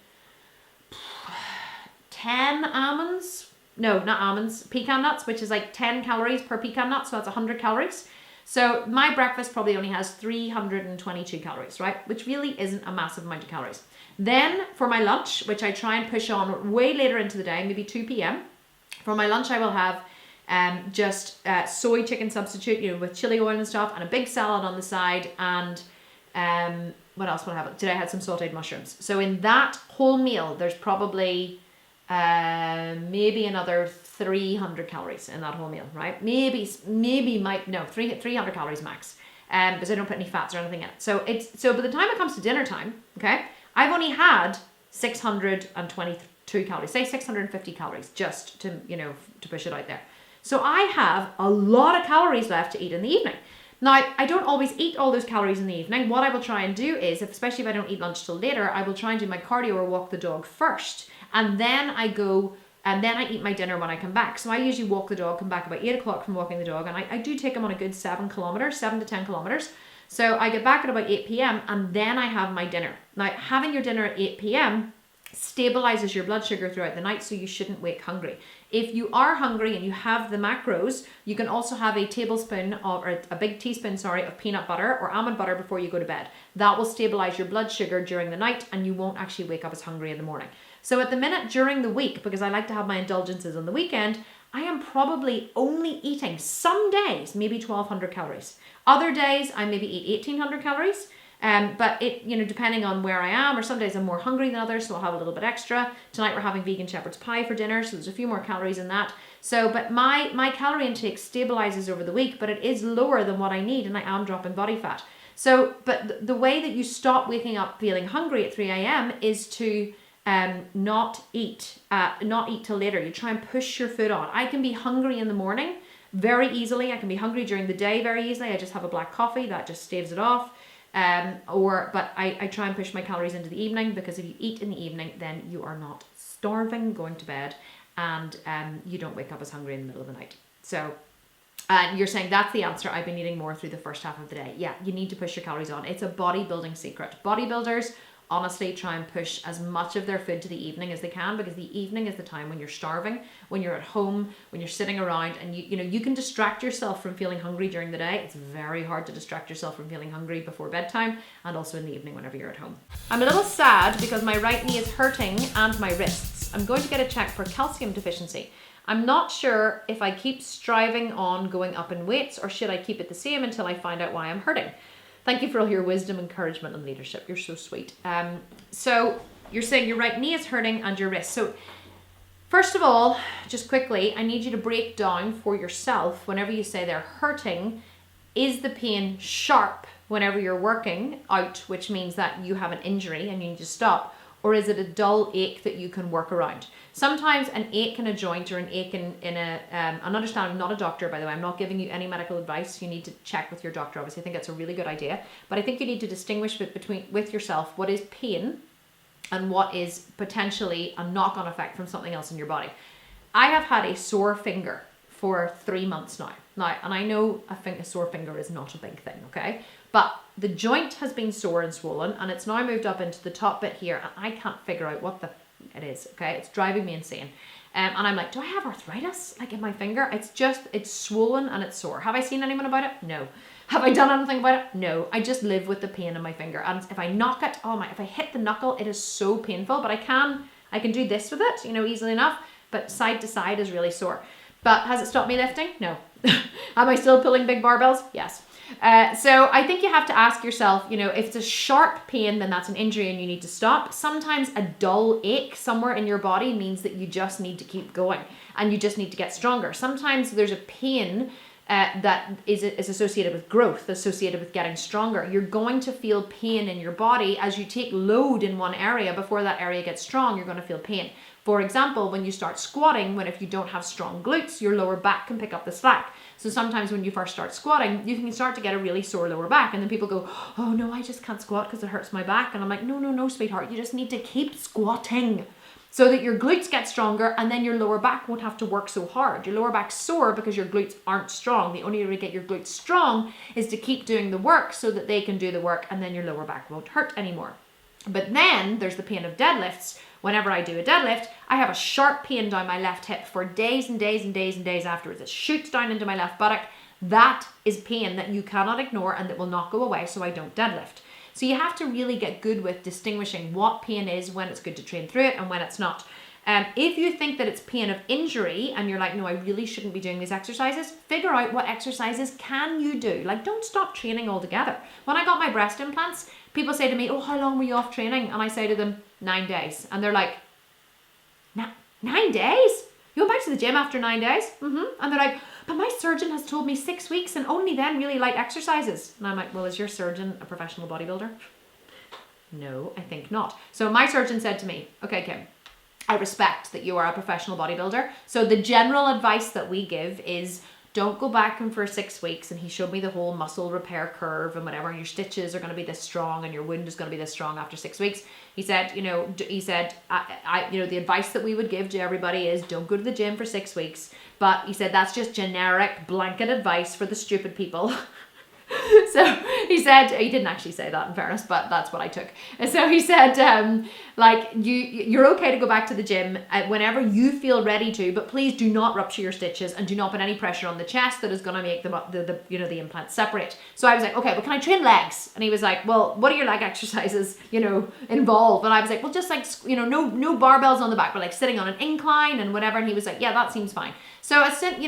10 almonds. No, not almonds, pecan nuts, which is like 10 calories per pecan nut, so that's 100 calories. So my breakfast probably only has 322 calories, right? Which really isn't a massive amount of calories. Then for my lunch, which I try and push on way later into the day, maybe 2 p.m. For my lunch, I will have just soy chicken substitute, you know, with chili oil and stuff, and a big salad on the side, and what else will I have? Today I had some sauteed mushrooms. So in that whole meal, there's probably maybe another 300 calories in that whole meal, right? Maybe 300 calories max, because I don't put any fats or anything in it. So by the time it comes to dinner time, okay, I've only had 622 calories, say 650 calories, just to, you know, to push it out there. So I have a lot of calories left to eat in the evening. Now, I don't always eat all those calories in the evening. What I will try and do is, especially if I don't eat lunch till later, I will try and do my cardio or walk the dog first. And then I eat my dinner when I come back. So I usually walk the dog, come back about 8 o'clock from walking the dog. And I do take him on a good 7 to 10 kilometers. So I get back at about 8 p.m. and then I have my dinner. Now, having your dinner at 8 p.m. stabilizes your blood sugar throughout the night, so you shouldn't wake hungry. If you are hungry and you have the macros, you can also have a tablespoon or a big teaspoon, of peanut butter or almond butter before you go to bed. That will stabilize your blood sugar during the night and you won't actually wake up as hungry in the morning. So at the minute during the week, because I like to have my indulgences on the weekend, I am probably only eating some days, maybe 1,200 calories. Other days I maybe eat 1,800 calories. But it, you know, depending on where I am, or some days I'm more hungry than others, so I'll have a little bit extra. Tonight we're having vegan shepherd's pie for dinner, so there's a few more calories in that. So, but my calorie intake stabilizes over the week, but it is lower than what I need, and I am dropping body fat. So, but the way that you stop waking up feeling hungry at 3 a.m. is to not eat till later. You try and push your food on. I can be hungry in the morning very easily. I can be hungry during the day very easily. I just have a black coffee that just staves it off. But I try and push my calories into the evening, because if you eat in the evening, then you are not starving going to bed, and you don't wake up as hungry in the middle of the night. So you're saying that's the answer. I've been eating more through the first half of the day. Yeah, you need to push your calories on. It's a bodybuilding secret. Bodybuilders honestly try and push as much of their food to the evening as they can, because the evening is the time when you're starving, when you're at home, when you're sitting around, and you can distract yourself from feeling hungry during the day. It's very hard to distract yourself from feeling hungry before bedtime, and also in the evening whenever you're at home. I'm a little sad because my right knee is hurting and my wrists. I'm going to get a check for calcium deficiency. I'm not sure if I keep striving on going up in weights, or should I keep it the same until I find out why I'm hurting. Thank you for all your wisdom, encouragement, and leadership. You're so sweet. So you're saying your right knee is hurting and your wrist. So first of all, just quickly, I need you to break down for yourself, whenever you say they're hurting, is the pain sharp whenever you're working out, which means that you have an injury and you need to stop, or is it a dull ache that you can work around? Sometimes an ache in a joint or an ache in and understand, I'm not a doctor, by the way. I'm not giving you any medical advice. You need to check with your doctor. Obviously, I think that's a really good idea. But I think you need to distinguish with yourself what is pain and what is potentially a knock-on effect from something else in your body. I have had a sore finger for 3 months now. And I know a sore finger is not a big thing, okay? But the joint has been sore and swollen, and it's now moved up into the top bit here, and I can't figure out what it is, okay? It's driving me insane. And I'm like, do I have arthritis, like in my finger? It's swollen and it's sore. Have I seen anyone about it? No. Have I done anything about it? No. I just live with the pain in my finger. And if I knock it, if I hit the knuckle, it is so painful. But I can do this with it, easily enough. But side to side is really sore. But has it stopped me lifting? No. Am I still pulling big barbells? Yes. So I think you have to ask yourself, if it's a sharp pain, then that's an injury and you need to stop. Sometimes a dull ache somewhere in your body means that you just need to keep going and you just need to get stronger. Sometimes there's a pain that is associated with growth, associated with getting stronger. You're going to feel pain in your body as you take load in one area. Before that area gets strong, you're going to feel pain. For example, when you start squatting, if you don't have strong glutes, your lower back can pick up the slack. So sometimes when you first start squatting, you can start to get a really sore lower back. And then people go, oh no, I just can't squat because it hurts my back. And I'm like, no, sweetheart, you just need to keep squatting so that your glutes get stronger and then your lower back won't have to work so hard. Your lower back's sore because your glutes aren't strong. The only way to get your glutes strong is to keep doing the work so that they can do the work and then your lower back won't hurt anymore. But then there's the pain of deadlifts. Whenever I do a deadlift, I have a sharp pain down my left hip for days and days and days and days afterwards. It shoots down into my left buttock. That is pain that you cannot ignore and that will not go away, so I don't deadlift. So you have to really get good with distinguishing what pain is, when it's good to train through it and when it's not. If you think that it's pain of injury and you're like, no, I really shouldn't be doing these exercises, figure out what exercises can you do. Like, don't stop training altogether. When I got my breast implants, people say to me, oh, how long were you off training? And I say to them, 9 days. And they're like, 9 days? You went back to the gym after 9 days? Mm-hmm. And they're like, but my surgeon has told me 6 weeks and only then really light exercises. And I'm like, well, is your surgeon a professional bodybuilder? No, I think not. So my surgeon said to me, okay, Kim, I respect that you are a professional bodybuilder. So the general advice that we give is don't go back in for 6 weeks. And he showed me the whole muscle repair curve and whatever. And your stitches are going to be this strong and your wound is going to be this strong after 6 weeks. He said, the advice that we would give to everybody is don't go to the gym for 6 weeks. But he said, that's just generic blanket advice for the stupid people. So he said, he didn't actually say that in fairness, but that's what I took. And so he said, you're okay to go back to the gym whenever you feel ready to, but please do not rupture your stitches and do not put any pressure on the chest that is going to make the implants separate. So I was like, okay, but can I train legs? And he was like, well, what are your leg exercises, involved? And I was like, well, just like, no barbells on the back, but like sitting on an incline and whatever. And he was like, yeah, that seems fine. So I said,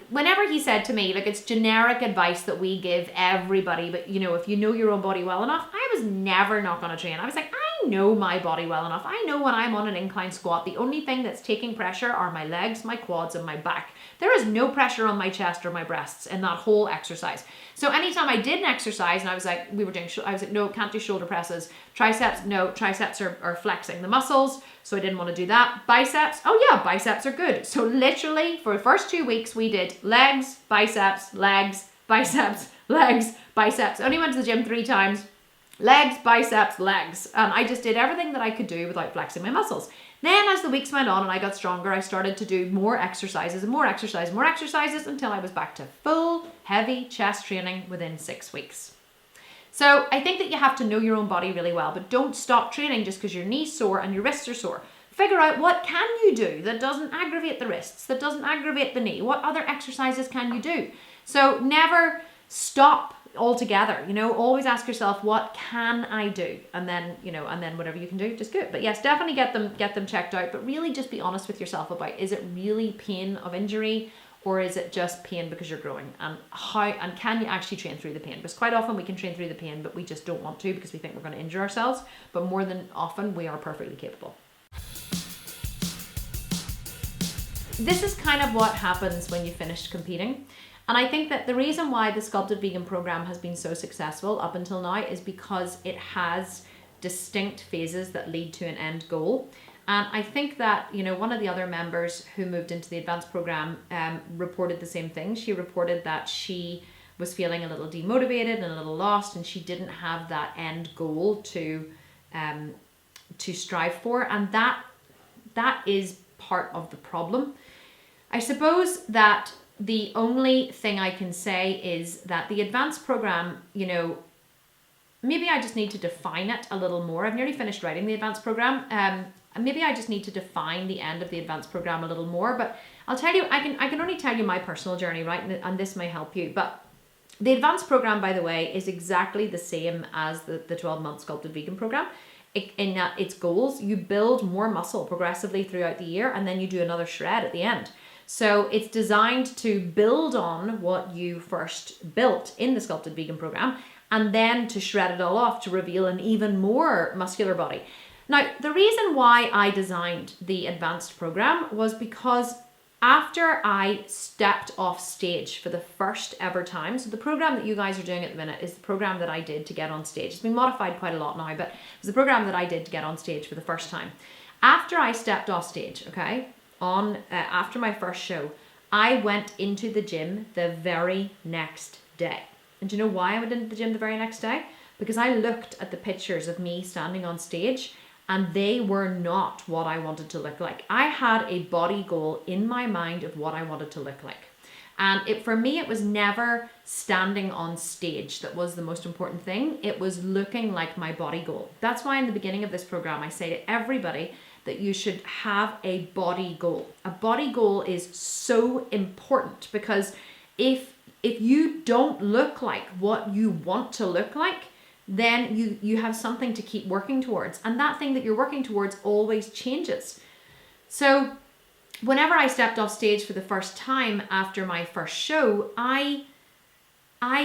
whenever he said to me, like, it's generic advice that we give everybody, but if you know your own body well enough, I was never not going to train. I was like, I know my body well enough. I know when I'm on an incline squat, the only thing that's taking pressure are my legs, my quads, and my back. There is no pressure on my chest or my breasts in that whole exercise. So anytime I did an exercise and I was like, I was like, no, can't do shoulder presses. Triceps, no, triceps are flexing the muscles. So I didn't want to do that. Biceps, oh yeah, biceps are good. So literally for the first 2 weeks, we did legs, biceps, legs, biceps, legs, biceps. Only went to the gym 3 times. Legs, biceps, legs. And I just did everything that I could do without flexing my muscles. Then as the weeks went on and I got stronger, I started to do more exercises and more exercises until I was back to full heavy chest training within 6 weeks. So I think that you have to know your own body really well, but don't stop training just because your knee's sore and your wrists are sore. Figure out what can you do that doesn't aggravate the wrists, that doesn't aggravate the knee. What other exercises can you do? So never stop altogether. Always ask yourself, what can I do? And then whatever you can do, just do it. But yes, definitely get them checked out, but really just be honest with yourself about, is it really pain of injury or is it just pain because you're growing? And can you actually train through the pain? Because quite often we can train through the pain, but we just don't want to because we think we're going to injure ourselves. But more than often, we are perfectly capable. This is kind of what happens when you finish competing. And I think that the reason why the Sculpted Vegan program has been so successful up until now is because it has distinct phases that lead to an end goal. And I think that, one of the other members who moved into the advanced program reported the same thing. She reported that she was feeling a little demotivated and a little lost, and she didn't have that end goal to strive for. And that is part of the problem. I suppose that the only thing I can say is that the advanced program, maybe I just need to define it a little more. I've nearly finished writing the advanced program. Maybe I just need to define the end of the advanced program a little more. But I'll tell you, I can only tell you my personal journey, right? And this may help you. But the advanced program, by the way, is exactly the same as the 12-month Sculpted Vegan program. In that its goals, you build more muscle progressively throughout the year, and then you do another shred at the end. So it's designed to build on what you first built in the Sculpted Vegan program, and then to shred it all off to reveal an even more muscular body. Now, the reason why I designed the advanced program was because after I stepped off stage for the first ever time, so the program that you guys are doing at the minute is the program that I did to get on stage. It's been modified quite a lot now, but it was the program that I did to get on stage for the first time. After I stepped off stage, okay, after my first show, I went into the gym the very next day. And do you know why I went into the gym the very next day? Because I looked at the pictures of me standing on stage, and they were not what I wanted to look like. I had a body goal in my mind of what I wanted to look like. And for me, it was never standing on stage that was the most important thing. It was looking like my body goal. That's why in the beginning of this program, I say to everybody that you should have a body goal. A body goal is so important because if you don't look like what you want to look like, then you have something to keep working towards. And that thing that you're working towards always changes. So whenever I stepped off stage for the first time after my first show, I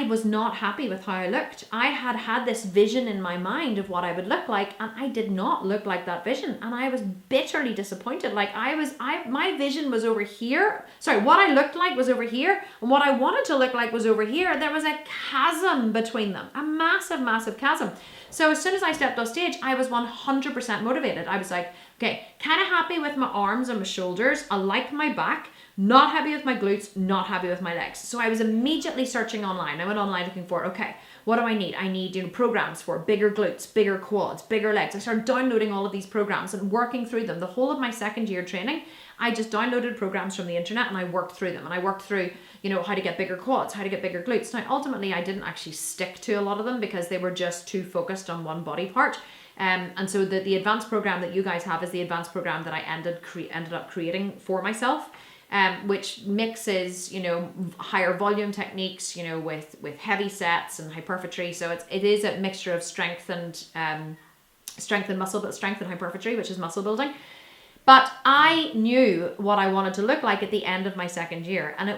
was not happy with how I looked. I had this vision in my mind of what I would look like, and I did not look like that vision. And I was bitterly disappointed. Like my vision was over here. Sorry, what I looked like was over here, and what I wanted to look like was over here. There was a chasm between them, a massive, massive chasm. So as soon as I stepped off stage, I was 100% motivated. I was like, okay, kind of happy with my arms and my shoulders. I like my back. Not happy with my glutes, not happy with my legs. So I was immediately searching online. I went online looking for, okay, what do I need? I need programs for bigger glutes, bigger quads, bigger legs. I started downloading all of these programs and working through them. The whole of my second year training, I just downloaded programs from the internet and I worked through them. And I worked through, how to get bigger quads, how to get bigger glutes. Now, ultimately, I didn't actually stick to a lot of them because they were just too focused on one body part. And so the advanced program that you guys have is the advanced program that I ended up creating for myself. Which mixes, higher volume techniques, with heavy sets and hypertrophy. So it is a mixture of strength and muscle, but strength and hypertrophy, which is muscle building. But I knew what I wanted to look like at the end of my second year, and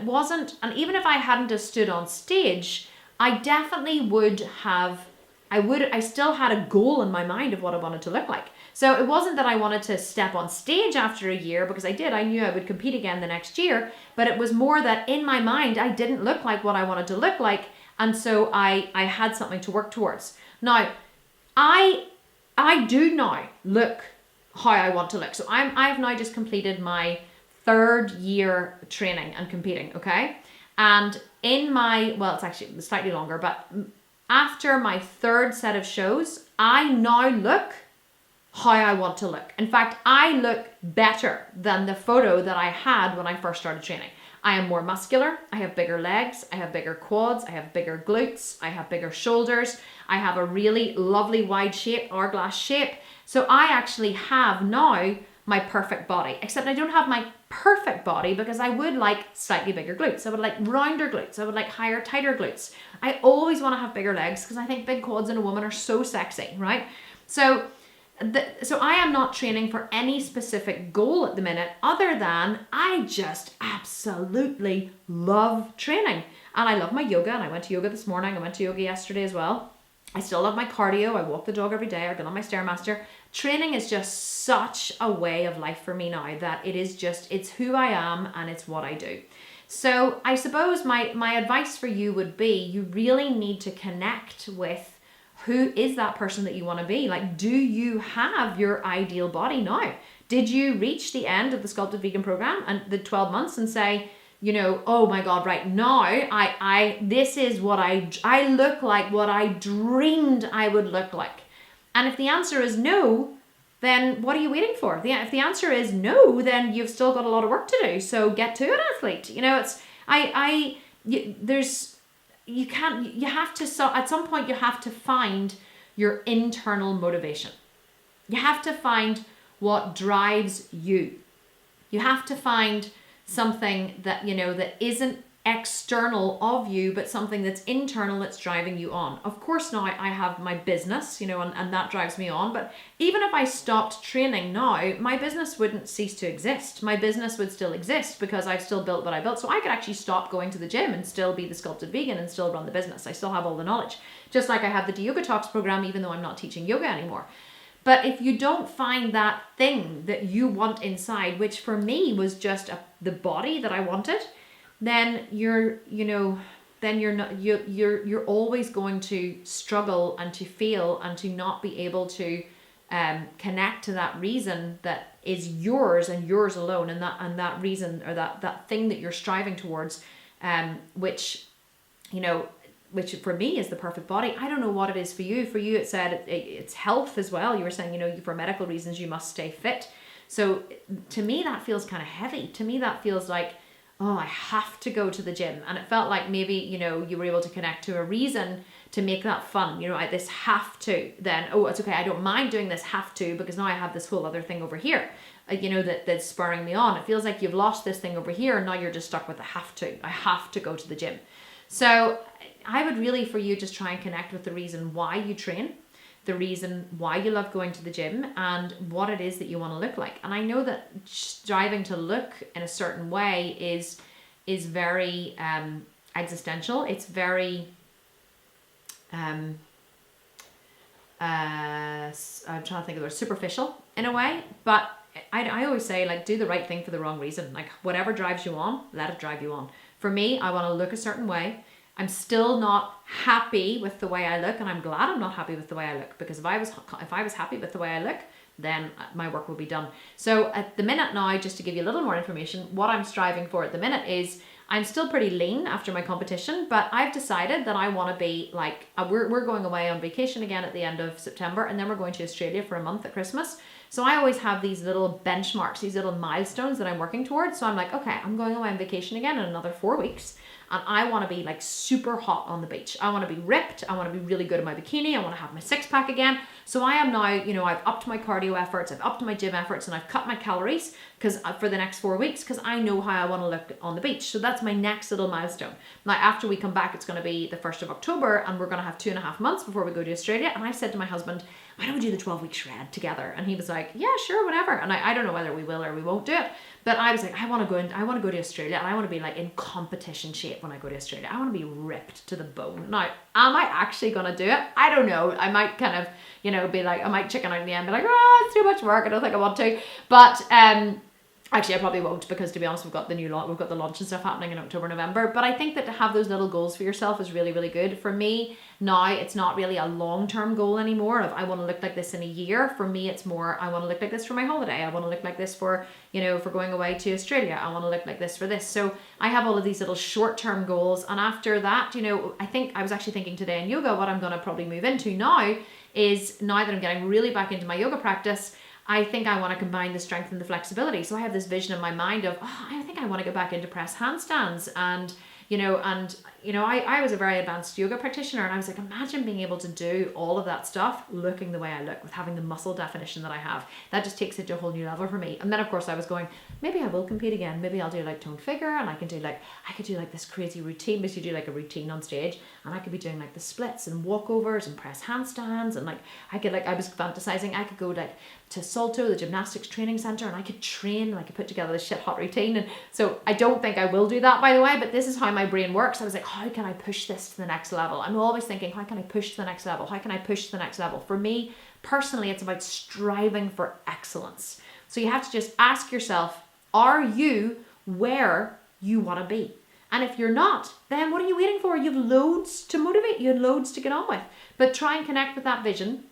even if I hadn't have stood on stage, I definitely would have. I still had a goal in my mind of what I wanted to look like. So it wasn't that I wanted to step on stage after a year, because I knew I would compete again the next year, but it was more that in my mind, I didn't look like what I wanted to look like. And so I had something to work towards. Now, I do now look how I want to look. So I've now just completed my third year training and competing, okay? And it's actually slightly longer, but after my third set of shows, I now look how I want to look. In fact, I look better than the photo that I had when I first started training. I am more muscular, I have bigger legs, I have bigger quads, I have bigger glutes, I have bigger shoulders, I have a really lovely wide shape, hourglass shape. So I actually have now my perfect body, except I don't have my perfect body because I would like slightly bigger glutes. I would like rounder glutes. I would like higher, tighter glutes. I always want to have bigger legs because I think big quads in a woman are so sexy, right? So I am not training for any specific goal at the minute other than I just absolutely love training. And I love my yoga, and I went to yoga this morning. I went to yoga yesterday as well. I still love my cardio. I walk the dog every day. I get on my Stairmaster. Training is just such a way of life for me now that it's who I am and it's what I do. So I suppose my advice for you would be, you really need to connect with who is that person that you want to be. Like, do you have your ideal body now? Did you reach the end of the Sculpted Vegan program and the 12 months and say, oh my God, right now, this is what I look like what I dreamed I would look like. And if the answer is no, then what are you waiting for? If the answer is no, then you've still got a lot of work to do. So get to it, athlete. You know, it's, at some point you have to find your internal motivation. You have to find what drives you. You have to find something that, you know, that isn't external of you, but something that's internal that's driving you on. Of course, now I have my business, you know, and that drives me on. But even if I stopped training now, my business wouldn't cease to exist. My business would still exist because I've still built what I built. So I could actually stop going to the gym and still be the Sculpted Vegan and still run the business. I still have all the knowledge. Just like I have the Yoga Talks program, even though I'm not teaching yoga anymore. But if you don't find that thing that you want inside, which for me was just the body that I wanted, then you're always going to struggle and to fail and to not be able to connect to that reason that is yours and yours alone, and that reason, or that thing that you're striving towards, which for me is the perfect body. I don't know what it is for you. For you, it said it's health as well. You were saying, you know, for medical reasons, you must stay fit. So to me, that feels kind of heavy. To me, that feels like, oh, I have to go to the gym. And it felt like maybe, you know, you were able to connect to a reason to make that fun. You know, this have to, then, oh, it's okay, I don't mind doing this have to, because now I have this whole other thing over here, you know, that's spurring me on. It feels like you've lost this thing over here, and now you're just stuck with the have to. I have to go to the gym. So I would really, for you, just try and connect with the reason why you train, the reason why you love going to the gym, and what it is that you want to look like. And I know that striving to look in a certain way is very existential. It's very I'm trying to think of the word, superficial in a way. But I always say, like, do the right thing for the wrong reason. Like, whatever drives you on, let it drive you on. For me, I want to look a certain way. I'm still not happy with the way I look, and I'm glad I'm not happy with the way I look, because if I was happy with the way I look, then my work will be done. So at the minute now, just to give you a little more information, what I'm striving for at the minute is, I'm still pretty lean after my competition, but I've decided that I want to be like, we're going away on vacation again at the end of September, and then we're going to Australia for a month at Christmas. So I always have these little benchmarks, these little milestones that I'm working towards. So I'm like, okay, I'm going away on vacation again in another 4 weeks. And I want to be like super hot on the beach. I want to be ripped. I want to be really good in my bikini. I want to have my six pack again. So I am now, you know, I've upped my cardio efforts, I've upped my gym efforts, and I've cut my calories because for the next 4 weeks, because I know how I want to look on the beach. So that's my next little milestone. Now, after we come back, it's going to be the 1st of October, and we're going to have 2.5 months before we go to Australia. And I said to my husband, why don't we do the 12-week shred together? And he was like, yeah, sure, whatever. And I don't know whether we will or we won't do it. But I was like, I want to go to Australia, and I want to be like in competition shape when I go to Australia. I want to be ripped to the bone. Now, am I actually going to do it? I don't know. I might kind of, you know, be like, I might chicken out in the end, be like, oh, it's too much work. I don't think I want to. But actually, I probably won't, because to be honest, we've got the launch and stuff happening in October, November. But I think that to have those little goals for yourself is really, really good. For me, now it's not really a long-term goal anymore of I want to look like this in a year. For me, it's more, I want to look like this for my holiday. I want to look like this for, you know, for going away to Australia. I want to look like this for this. So I have all of these little short-term goals. And after that, you know, I was actually thinking today in yoga, what I'm going to probably move into now is, now that I'm getting really back into my yoga practice, I think I want to combine the strength and the flexibility. So I have this vision in my mind of, I think I want to go back into press handstands. And I was a very advanced yoga practitioner, and I was like, imagine being able to do all of that stuff looking the way I look, with having the muscle definition that I have. That just takes it to a whole new level for me. And then of course I was going, maybe I will compete again. Maybe I'll do like toned figure, and I could do like this crazy routine, because you do like a routine on stage, and I could be doing like the splits and walkovers and press handstands, and I was fantasizing I could go like to Salto, the gymnastics training center, and I could train, and I could put together this shit hot routine. And so I don't think I will do that, by the way, but this is how my brain works. I was like, how can I push this to the next level? I'm always thinking, how can I push to the next level? How can I push to the next level? For me personally, it's about striving for excellence. So you have to just ask yourself, are you where you want to be? And if you're not, then what are you waiting for? You have loads to motivate you and loads to get on with. But try and connect with that vision.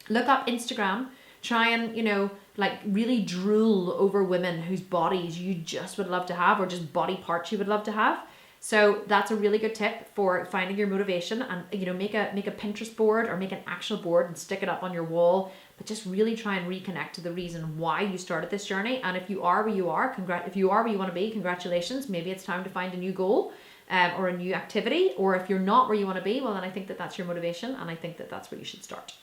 Look up Instagram. Try and, you know, like really drool over women whose bodies you just would love to have, or just body parts you would love to have. So that's a really good tip for finding your motivation, and make a Pinterest board or make an actionable board and stick it up on your wall. But just really try and reconnect to the reason why you started this journey. And if you are where you are, if you are where you want to be, congratulations. Maybe it's time to find a new goal or a new activity. Or if you're not where you want to be, well, then I think that that's your motivation, and I think that that's where you should start.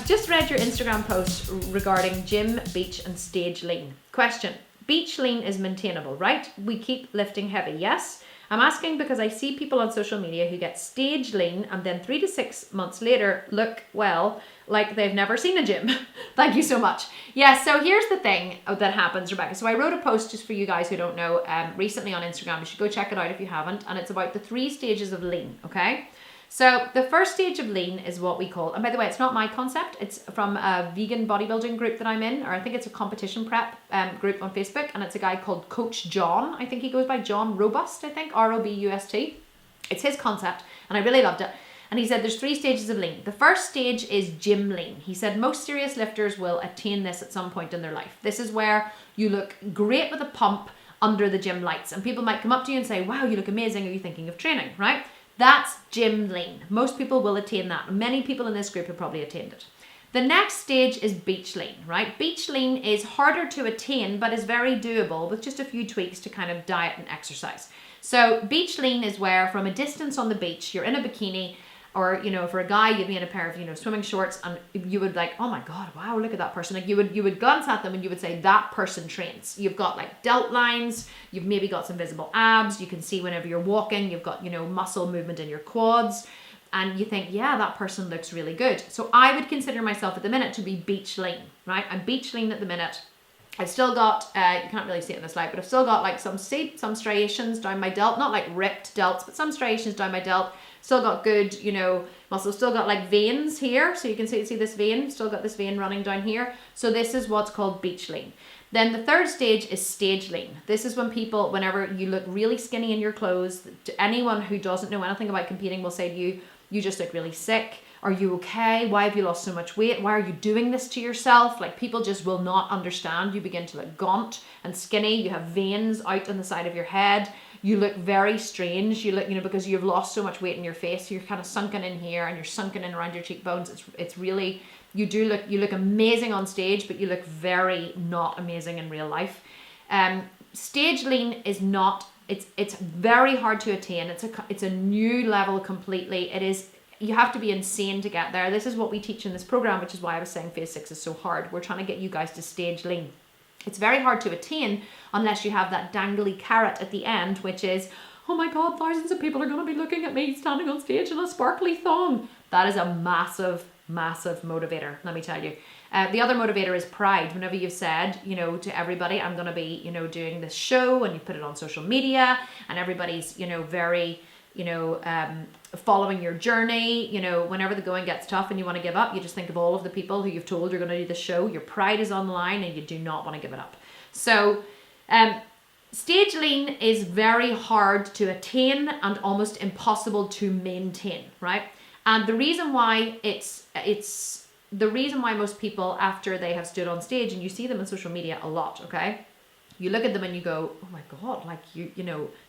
Just read your Instagram post regarding gym, beach, and stage lean. Question: beach lean is maintainable, right? We keep lifting heavy, yes? I'm asking because I see people on social media who get stage lean and then 3 to 6 months later look, well, like they've never seen a gym. Thank you so much. Yeah, so here's the thing that happens, Rebecca. So I wrote a post, just for you guys who don't know, recently on Instagram. You should go check it out if you haven't. And it's about the 3 stages of lean, okay? So the first stage of lean is what we call, and by the way, it's not my concept. It's from a vegan bodybuilding group that I'm in, or I think it's a competition prep group on Facebook, and it's a guy called Coach John. I think he goes by John Robust, I think, R-O-B-U-S-T. It's his concept, and I really loved it. And he said there's 3 stages of lean. The first stage is gym lean. He said most serious lifters will attain this at some point in their life. This is where you look great with a pump under the gym lights, and people might come up to you and say, wow, you look amazing. Are you thinking of training, right? That's gym lean. Most people will attain that. Many people in this group have probably attained it. The next stage is beach lean, right? Beach lean is harder to attain, but is very doable with just a few tweaks to kind of diet and exercise. So beach lean is where from a distance on the beach, you're in a bikini, or, for a guy, you'd be in a pair of, swimming shorts, and you would like, oh my God, wow, look at that person. Like you would glance at them and you would say, that person trains. You've got like delt lines, you've maybe got some visible abs, you can see whenever you're walking, you've got, muscle movement in your quads, and you think, yeah, that person looks really good. So I would consider myself at the minute to be beach lean, right? I'm beach lean at the minute. I've still got, you can't really see it in the slide, but I've still got like some striations down my delt, not like ripped delts, but some striations down my delt. Still got good, muscle, still got like veins here. So you can see this vein, still got this vein running down here. So this is what's called beach lean. Then the third stage is stage lean. This is when people, whenever you look really skinny in your clothes, to anyone who doesn't know anything about competing will say to you, you just look really sick. Are you okay? Why have you lost so much weight? Why are you doing this to yourself? Like people just will not understand. You begin to look gaunt and skinny. You have veins out on the side of your head. You look very strange. You look, because you've lost so much weight in your face. You're kind of sunken in here and you're sunken in around your cheekbones. It's really, you look amazing on stage, but you look very not amazing in real life. Stage lean is not, it's very hard to attain. It's a new level completely. It is, you have to be insane to get there. This is what we teach in this program, which is why I was saying phase 6 is so hard. We're trying to get you guys to stage lean. It's very hard to attain unless you have that dangly carrot at the end, which is, oh my God, thousands of people are going to be looking at me standing on stage in a sparkly thong. That is a massive, massive motivator, let me tell you. The other motivator is pride. Whenever you've said, to everybody, I'm going to be, doing this show, and you put it on social media, and everybody's, very, following your journey, whenever the going gets tough and you want to give up, you just think of all of the people who you've told you're going to do the show. Your pride is on the line and you do not want to give it up. So stage lean is very hard to attain and almost impossible to maintain, right? And the reason why the reason why most people, after they have stood on stage, and you see them on social media a lot, okay? You look at them and you go, oh my God, like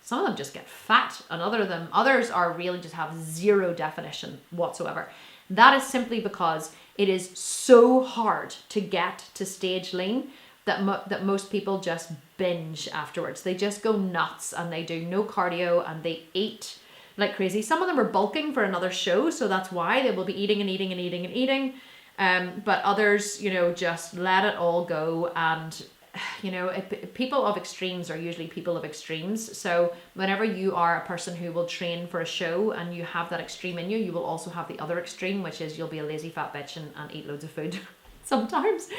some of them just get fat, and others are really just have zero definition whatsoever. That is simply because it is so hard to get to stage lean that most people just binge afterwards. They just go nuts and they do no cardio and they eat like crazy. Some of them are bulking for another show, so that's why they will be eating and eating and eating and eating. But others, just let it all go. And people of extremes are usually people of extremes. So whenever you are a person who will train for a show and you have that extreme in you, you will also have the other extreme, which is you'll be a lazy fat bitch and eat loads of food sometimes.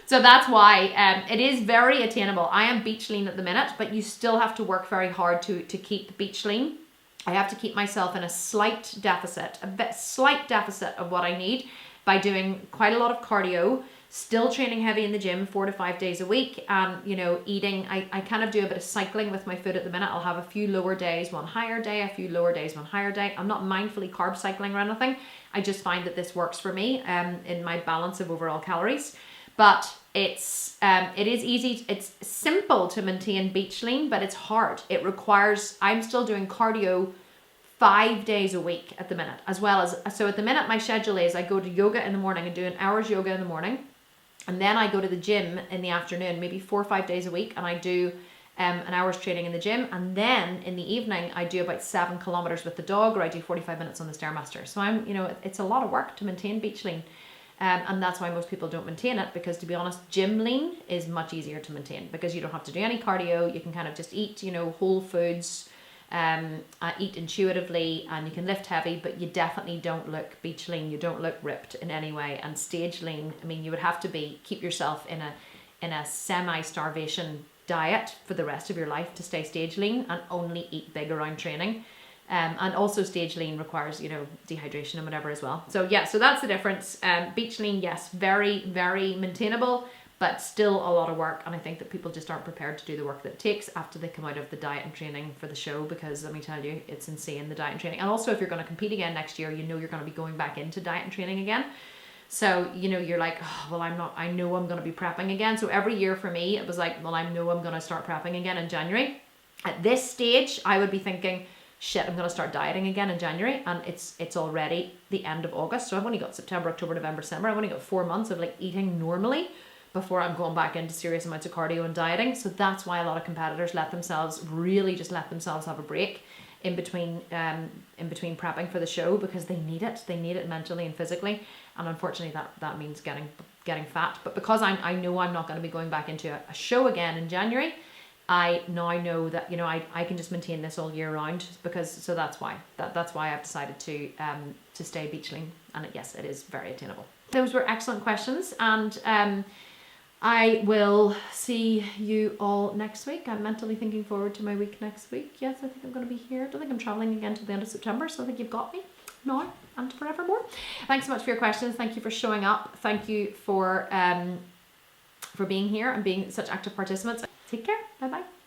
So that's why it is very attainable. I am beach lean at the minute, but you still have to work very hard to keep beach lean. I have to keep myself in a slight deficit of what I need by doing quite a lot of cardio, still training heavy in the gym 4 to 5 days a week, and eating. I kind of do a bit of cycling with my food at the minute. I'll have a few lower days, one higher day, a few lower days, one higher day. I'm not mindfully carb cycling or anything. I just find that this works for me in my balance of overall calories. But it is easy, it's simple to maintain beach lean, but it's hard. It requires, I'm still doing cardio 5 days a week at the minute, as well as, so at the minute my schedule is I go to yoga in the morning and do an hour's yoga in the morning, and then I go to the gym in the afternoon, maybe 4 or 5 days a week, and I do an hour's training in the gym, and then in the evening I do about 7 kilometers with the dog, or I do 45 minutes on the Stairmaster. So I'm, you know, it's a lot of work to maintain beach lean. And that's why most people don't maintain it, because to be honest, gym lean is much easier to maintain because you don't have to do any cardio. You can kind of just eat, you know, whole foods, eat intuitively, and you can lift heavy, but you definitely don't look beach lean. You don't look ripped in any way. And stage lean, I mean, you would have to keep yourself in a semi-starvation diet for the rest of your life to stay stage lean, and only eat big around training. And also stage lean requires, you know, dehydration and whatever as well. So yeah, so that's the difference. Beach lean, yes, very, very maintainable, but still a lot of work. And I think that people just aren't prepared to do the work that it takes after they come out of the diet and training for the show, because let me tell you, it's insane, the diet and training. And also if you're going to compete again next year, you know you're going to be going back into diet and training again. So, you know, you're like, oh, well, I know I'm going to be prepping again. So every year for me, it was like, well, I know I'm going to start prepping again in January. At this stage, I would be thinking, shit, I'm going to start dieting again in January, and it's already the end of August. So I've only got September, October, November, December. I've only got 4 months of like eating normally before I'm going back into serious amounts of cardio and dieting. So that's why a lot of competitors let themselves have a break in between prepping for the show, because they need it mentally and physically. And unfortunately that means getting fat. But because I know I'm not going to be going back into a show again in January, I now know that, you know, I can just maintain this all year round, because so that's why I've decided to stay beach lean. And yes, it is very attainable. Those were excellent questions, and I will see you all next week. I'm mentally thinking forward to my week next week. Yes, I think I'm going to be here. I don't think I'm traveling again till the end of September, so I think you've got me now and forevermore. Thanks so much for your questions. Thank you for showing up. Thank you for being here and being such active participants. Take care. Bye bye.